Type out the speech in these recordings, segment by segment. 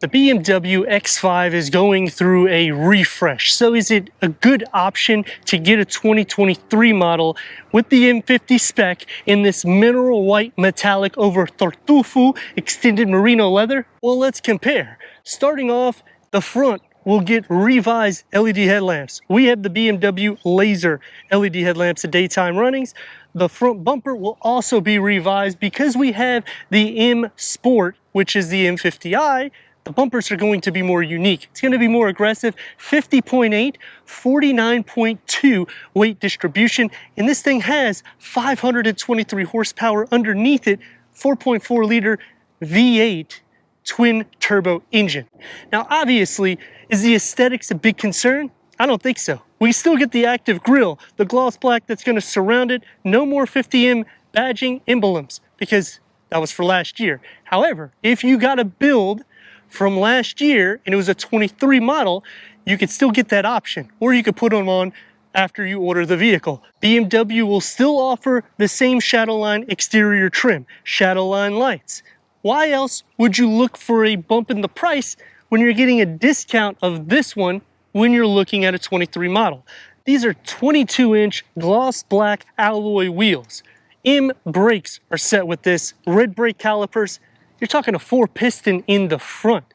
The BMW X5 is going through a refresh, so is it a good option to get a 2023 model with the M50 spec in this mineral white metallic over tartufo extended merino leather? Well, let's compare. Starting off, the front will get revised LED headlamps. We have the BMW laser LED headlamps at daytime runnings. The front bumper will also be revised because we have the M Sport, which is the M50i. The bumpers are going to be more unique. It's going to be more aggressive, 50.8, 49.2 weight distribution, and this thing has 523 horsepower underneath it, 4.4 liter V8 twin turbo engine. Now, obviously, is the aesthetics a big concern? I don't think so. We still get the active grille, the gloss black that's going to surround it, no more 50M badging emblems because that was for last year. However, if you got a build from last year and it was a 23 model, you could still get that option, or you could put them on after you order the vehicle. BMW will still offer the same Shadowline exterior trim, Shadowline lights. Why else would you look for a bump in the price when you're getting a discount of this one when you're looking at a 23 model? These are 22-inch gloss black alloy wheels. M brakes are set with this, red brake calipers. You're talking a 4-piston in the front.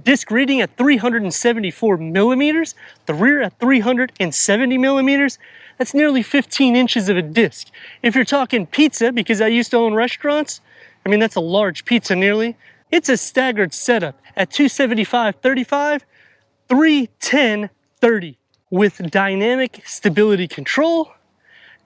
Disc rating at 374 millimeters, the rear at 370 millimeters. That's nearly 15 inches of a disc. If you're talking pizza, because I used to own restaurants, I mean, that's a large pizza nearly. It's a staggered setup at 275/35, 310/30 with dynamic stability control,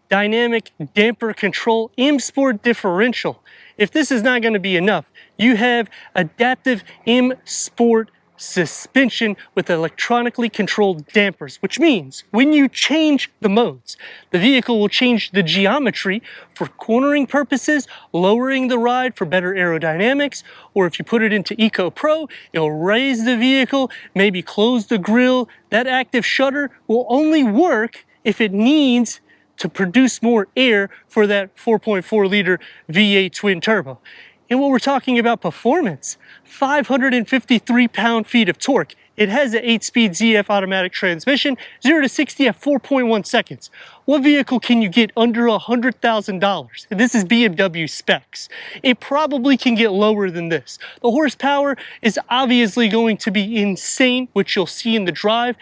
dynamic damper control, M Sport differential. If this is not going to be enough, you have adaptive M Sport suspension with electronically controlled dampers, which means when you change the modes, the vehicle will change the geometry for cornering purposes, lowering the ride for better aerodynamics, or if you put it into Eco Pro, it'll raise the vehicle, maybe close the grille. That active shutter will only work if it needs to produce more air for that 4.4 liter V8 twin turbo. And when we're talking about performance, 553 pound-feet of torque. It has an 8-speed ZF automatic transmission, 0 to 60 at 4.1 seconds. What vehicle can you get under $100,000? This is BMW specs. It probably can get lower than this. The horsepower is obviously going to be insane, which you'll see in the drive.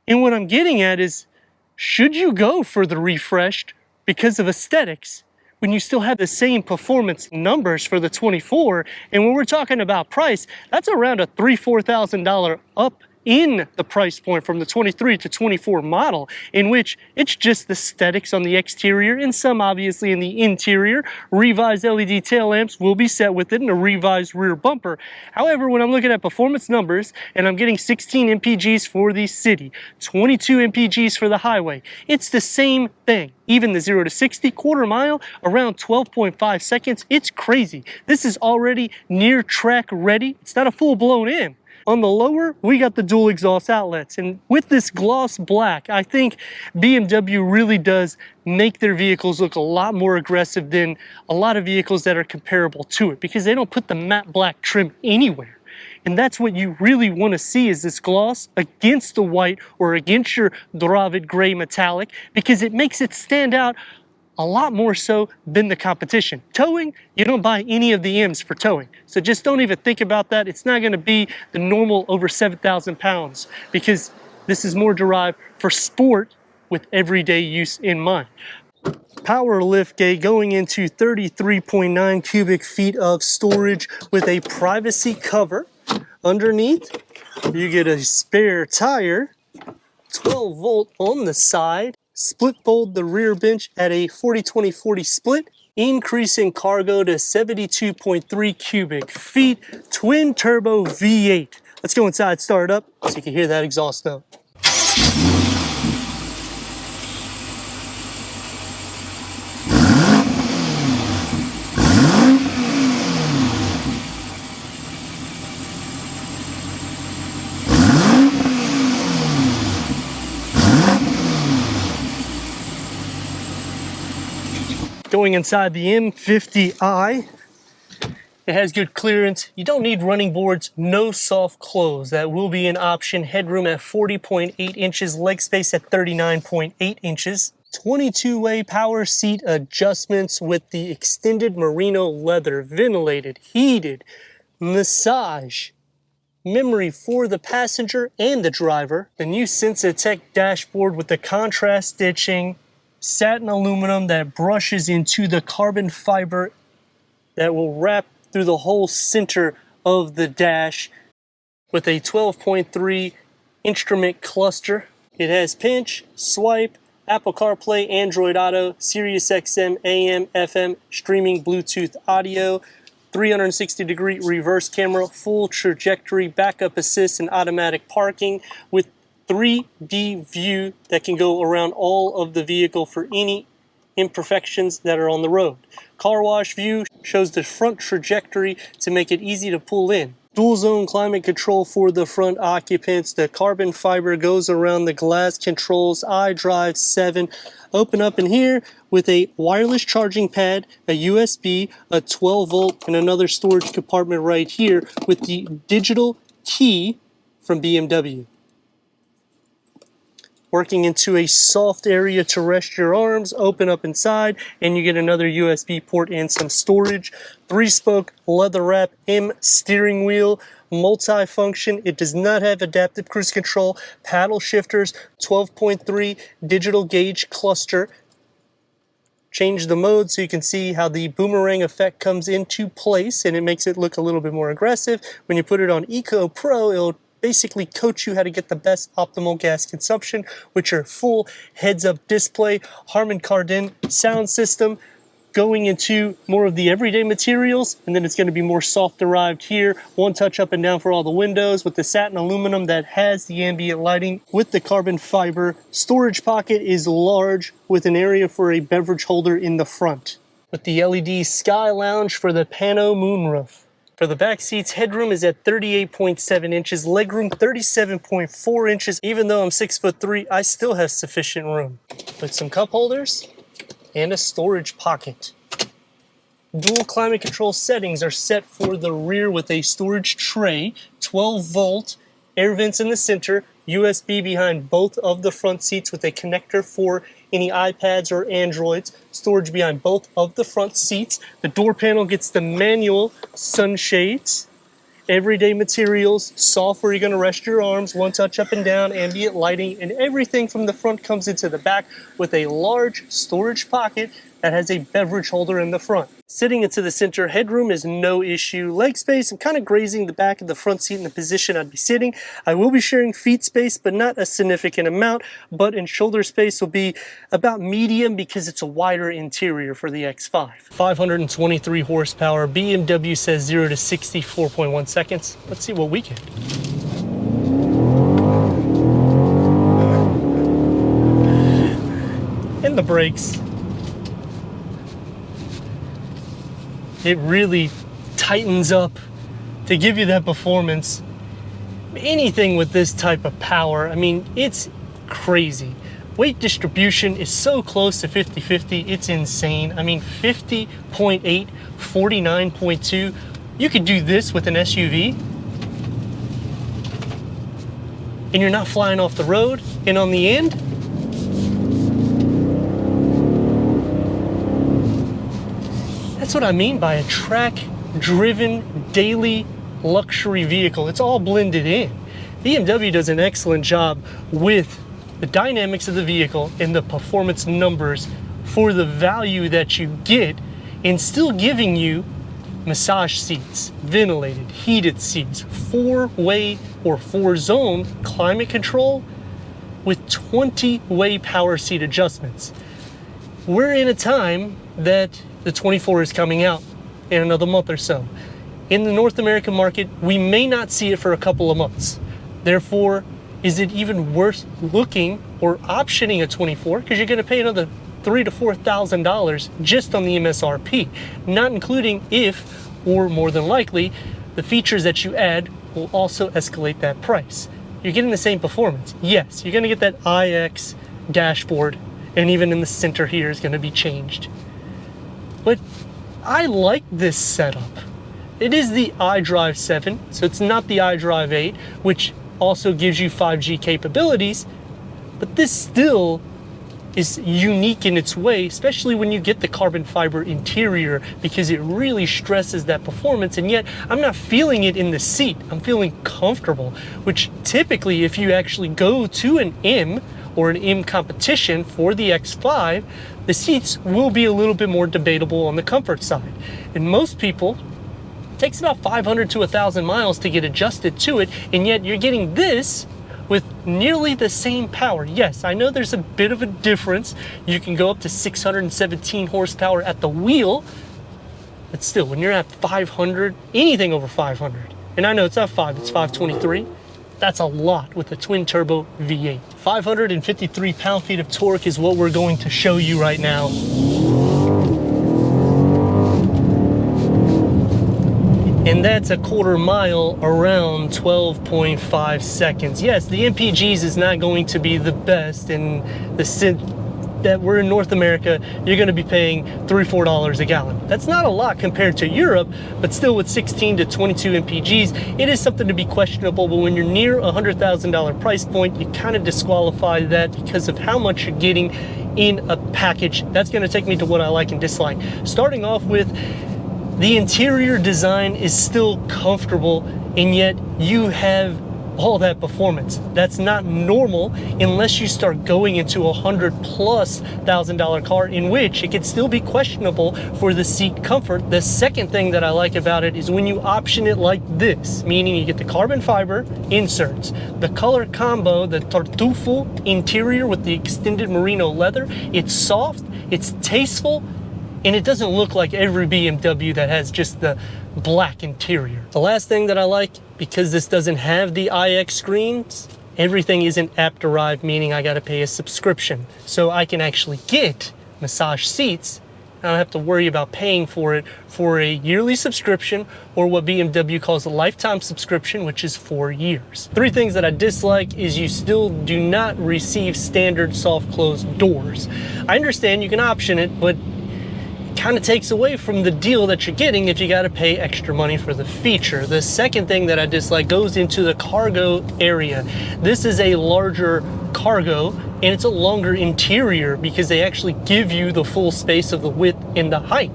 And what I'm getting at is, should you go for the refreshed because of aesthetics when you still have the same performance numbers for the 24? And when we're talking about price, that's around a $3,000–4,000 up in the price point from the 23 to 24 model, in which it's just the aesthetics on the exterior and some obviously in the interior. Revised LED tail lamps will be set with it and a revised rear bumper. However, when I'm looking at performance numbers and I'm getting 16 mpgs for the city, 22 mpgs for the highway, it's the same thing. Even the 0 to 60 quarter mile around 12.5 seconds. It's crazy. This is already near track ready. It's not a full-blown M. On the lower, we got the dual exhaust outlets, and with this gloss black, I think BMW really does make their vehicles look a lot more aggressive than a lot of vehicles that are comparable to it, because they don't put the matte black trim anywhere. And that's what you really want to see, is this gloss against the white or against your Dravid gray metallic, because it makes it stand out a lot more so than the competition. Towing, you don't buy any of the M's for towing. So just don't even think about that. It's not going to be the normal over 7,000 pounds, because this is more derived for sport with everyday use in mind. Power liftgate going into 33.9 cubic feet of storage with a privacy cover. Underneath, you get a spare tire, 12 volt on the side. Split fold the rear bench at a 40-20-40 split, increasing cargo to 72.3 cubic feet, twin turbo V8. Let's go inside, start it up, so you can hear that exhaust note. Going inside the M50i, It has good clearance. You don't need running boards, no soft close. That will be an option. Headroom at 40.8 inches, leg space at 39.8 inches. 22-way power seat adjustments with the extended merino leather, ventilated, heated, massage, memory for the passenger and the driver. The new Sensatech dashboard with the contrast stitching, satin aluminum that brushes into the carbon fiber that will wrap through the whole center of the dash with a 12.3 instrument cluster. It has pinch, swipe, Apple CarPlay, Android Auto, Sirius XM, AM, FM, streaming Bluetooth audio, 360-degree reverse camera, full trajectory, backup assist, and automatic parking with 3D view that can go around all of the vehicle for any imperfections that are on the road. Car wash view shows the front trajectory to make it easy to pull in. Dual zone climate control for the front occupants. The carbon fiber goes around the glass controls. iDrive 7. Open up in here with a wireless charging pad, a USB, a 12 volt, and another storage compartment right here with the digital key from BMW. Working into a soft area to rest your arms, open up inside, and you get another USB port and some storage. 3-spoke leather wrap M steering wheel, multi-function. It does not have adaptive cruise control, paddle shifters, 12.3 digital gauge cluster. Change the mode so you can see how the boomerang effect comes into place, and it makes it look a little bit more aggressive. When you put it on Eco Pro, it'll basically coach you how to get the best optimal gas consumption with your full heads-up display, Harman Kardon sound system, going into more of the everyday materials, and then it's going to be more soft derived here. One touch up and down for all the windows with the satin aluminum that has the ambient lighting with the carbon fiber. Storage pocket is large with an area for a beverage holder in the front. With the LED sky lounge for the pano moonroof. For the back seats, headroom is at 38.7 inches, legroom 37.4 inches. Even though I'm 6'3", I still have sufficient room. With some cup holders and a storage pocket. Dual climate control settings are set for the rear with a storage tray, 12 volt, air vents in the center, USB behind both of the front seats with a connector for any iPads or Androids, storage behind both of the front seats. The door panel gets the manual sunshades, everyday materials, soft where you're going to rest your arms, one touch up and down, ambient lighting, and everything from the front comes into the back with a large storage pocket that has a beverage holder in the front. Sitting into the center, headroom is no issue. Leg space, I'm kind of grazing the back of the front seat in the position I'd be sitting. I will be sharing feet space, but not a significant amount. Butt and shoulder space will be about medium because it's a wider interior for the X5. 523 horsepower. BMW says 0 to 60, 4.1 seconds. Let's see what we get. And the brakes. It really tightens up to give you that performance. Anything with this type of power, I mean, it's crazy. Weight distribution is so close to 50-50, it's insane. I mean, 50.8, 49.2. You could do this with an SUV, and you're not flying off the road. And on the end, that's what I mean by a track-driven daily luxury vehicle. It's all blended in. BMW does an excellent job with the dynamics of the vehicle and the performance numbers for the value that you get, and still giving you massage seats, ventilated, heated seats, 4-way or 4-zone climate control with 20-way power seat adjustments. We're in a time that the 24 is coming out in another month or so. In the North American market, we may not see it for a couple of months. Therefore, is it even worth looking or optioning a 24? Because you're going to pay another $3,000 to $4,000 just on the MSRP, not including if, or more than likely, the features that you add will also escalate that price. You're getting the same performance. Yes, you're going to get that iX dashboard, and even in the center here is going to be changed. But I like this setup. It is the iDrive 7, so it's not the iDrive 8, which also gives you 5G capabilities, but this still is unique in its way, especially when you get the carbon fiber interior, because it really stresses that performance, and yet I'm not feeling it in the seat. I'm feeling comfortable, which typically if you actually go to an M or an M competition for the X5, the seats will be a little bit more debatable on the comfort side. And most people, it takes about 500 to 1,000 miles to get adjusted to it, and yet you're getting this with nearly the same power. Yes, I know there's a bit of a difference. You can go up to 617 horsepower at the wheel, but still, when you're at 500, anything over 500, and I know it's not 5, it's 523, that's a lot with a twin turbo V8. 553 pound-feet of torque is what we're going to show you right now. And that's a quarter mile around 12.5 seconds. Yes, the MPGs is not going to be the best, and that we're in North America, you're going to be paying $3-4 a gallon. That's not a lot compared to Europe, but still with 16 to 22 MPGs, it is something to be questionable. But when you're near a $100,000 price point, you kind of disqualify that because of how much you're getting in a package. That's going to take me to what I like and dislike. Starting off with, the interior design is still comfortable, and yet you have all that performance. That's not normal unless you start going into a $100,000+ car, in which it could still be questionable for the seat comfort. The second thing that I like about it is when you option it like this, meaning you get the carbon fiber inserts, the color combo, the Tartufo interior with the extended merino leather. It's soft, it's tasteful, and it doesn't look like every BMW that has just the black interior. The last thing that I like, because this doesn't have the iX screens, everything isn't app-derived, meaning I gotta pay a subscription. So I can actually get massage seats. I don't have to worry about paying for it for a yearly subscription, or what BMW calls a lifetime subscription, which is 4 years. Three things that I dislike is you still do not receive standard soft close doors. I understand you can option it, but kind of takes away from the deal that you're getting if you got to pay extra money for the feature. The second thing that I dislike goes into the cargo area. This is a larger cargo, and it's a longer interior because they actually give you the full space of the width and the height.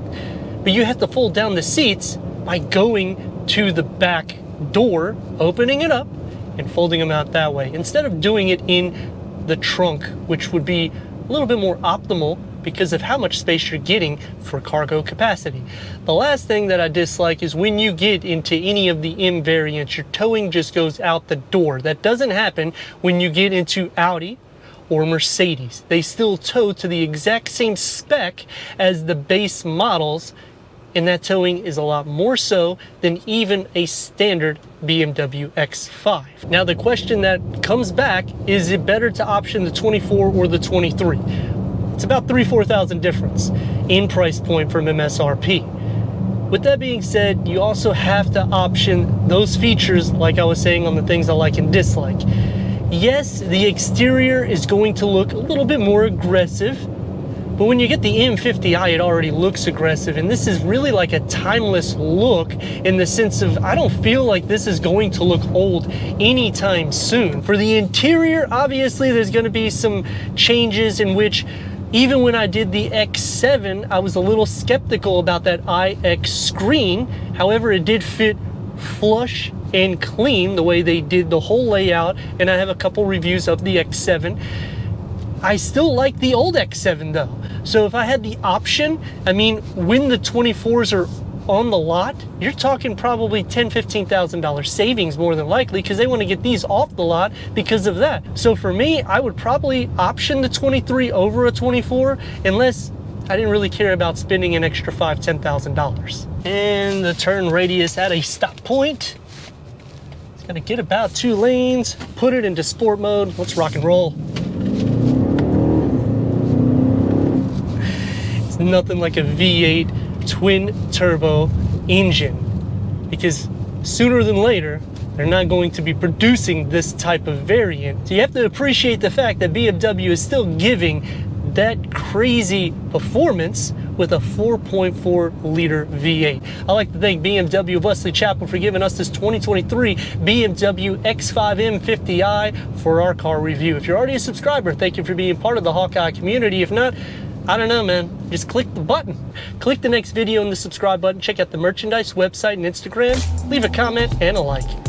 But you have to fold down the seats by going to the back door, opening it up, and folding them out that way, instead of doing it in the trunk, which would be a little bit more optimal because of how much space you're getting for cargo capacity. The last thing that I dislike is when you get into any of the M variants, your towing just goes out the door. That doesn't happen when you get into Audi or Mercedes. They still tow to the exact same spec as the base models, and that towing is a lot more so than even a standard BMW X5. Now the question that comes back, is it better to option the 24 or the 23? It's about $3,000-4,000 difference in price point from MSRP. With that being said, you also have to option those features like I was saying on the things I like and dislike. Yes, the exterior is going to look a little bit more aggressive, but when you get the m50i, it already looks aggressive, and this is really like a timeless look in the sense of I don't feel like this is going to look old anytime soon. For the interior, obviously there's going to be some changes in which even when I did the X7, I was a little skeptical about that iX screen. However, it did fit flush and clean the way they did the whole layout, and I have a couple reviews of the X7. I still like the old X7 though. So if I had the option, I mean, when the 24s are on the lot, you're talking probably $10,000-15,000 savings more than likely, because they want to get these off the lot because of that. So for me, I would probably option the 23 over a 24 unless I didn't really care about spending an extra $5,000-10,000. And the turn radius at a stop point. It's gonna get about 2 lanes, put it into sport mode. Let's rock and roll. It's nothing like a V8 twin turbo engine, because sooner than later they're not going to be producing this type of variant. So you have to appreciate the fact that BMW is still giving that crazy performance with a 4.4 liter V8. I'd like to thank BMW Wesley Chapel for giving us this 2023 BMW X5 m50i for our car review. If you're already a subscriber, thank you for being part of the Hawkeye community. If not, I don't know, man, just click the button. Click the next video and the subscribe button. Check out the merchandise, website, and Instagram. Leave a comment and a like.